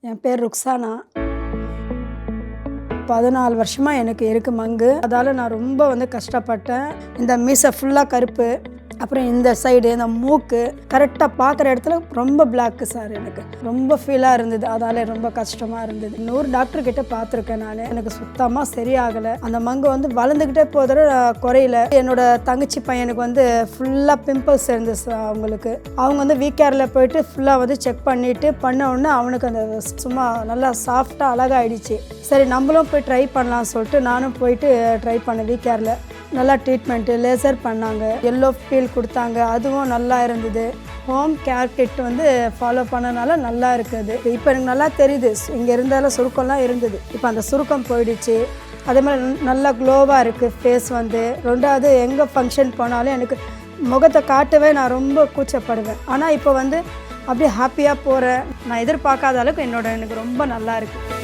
என் பேர் ருக்ஸானா. 14 வருஷமாக எனக்கு இருக்குது மங்கு. அதால் நான் ரொம்ப கஷ்டப்பட்டேன். இந்த மீசை ஃபுல்லாக கருப்பு, அப்புறம் இந்த சைடு இந்த மூக்கு கரெக்டாக பார்க்குற இடத்துல ரொம்ப பிளாக்கு சார். எனக்கு ரொம்ப ஃபீலாக இருந்தது. அதால் ரொம்ப கஷ்டமாக இருந்தது. 100 டாக்டர்கிட்ட பார்த்துருக்கேன் நான். எனக்கு சுத்தமாக சரியாகலை. அந்த மங்கு வளர்ந்துக்கிட்டே போகிற குறையில. என்னோட தங்கச்சி பையனுக்கு ஃபுல்லாக பிம்பிள்ஸ் இருந்துச்சு. அவங்க வீக்கேரில் போயிட்டு ஃபுல்லாக செக் பண்ணிவிட்டு பண்ண உடனே அவனுக்கு அந்த சும்மா நல்லா சாஃப்டாக அழகாகிடுச்சு. சரி நம்மளும் போய் ட்ரை பண்ணலாம்னு சொல்லிட்டு நானும் போயிட்டு ட்ரை பண்ணேன். வீக்கேரில் நல்லா ட்ரீட்மெண்ட்டு, லேசர் பண்ணாங்க, எல்லோ ஃபீல் கொடுத்தாங்க, அதுவும் நல்லா இருந்தது. ஹோம் கேர் கிட் ஃபாலோ பண்ணனால நல்லா இருக்குது. இப்போ எனக்கு நல்லா தெரியுது. இங்கே இருந்தாலும் சுருக்கம்லாம் இருந்தது, இப்போ அந்த சுருக்கம் போயிடுச்சு. அதே மாதிரி நல்லா க்ளோவாக இருக்குது ஃபேஸ். ரெண்டாவது எங்கே ஃபங்க்ஷன் போனாலும் எனக்கு முகத்தை காட்டவே நான் ரொம்ப கூச்சப்படுவேன். ஆனால் இப்போ அப்படியே ஹாப்பியாக போகிறேன். நான் எதிர்பார்க்காத அளவுக்கு எனக்கு ரொம்ப நல்லா இருக்குது.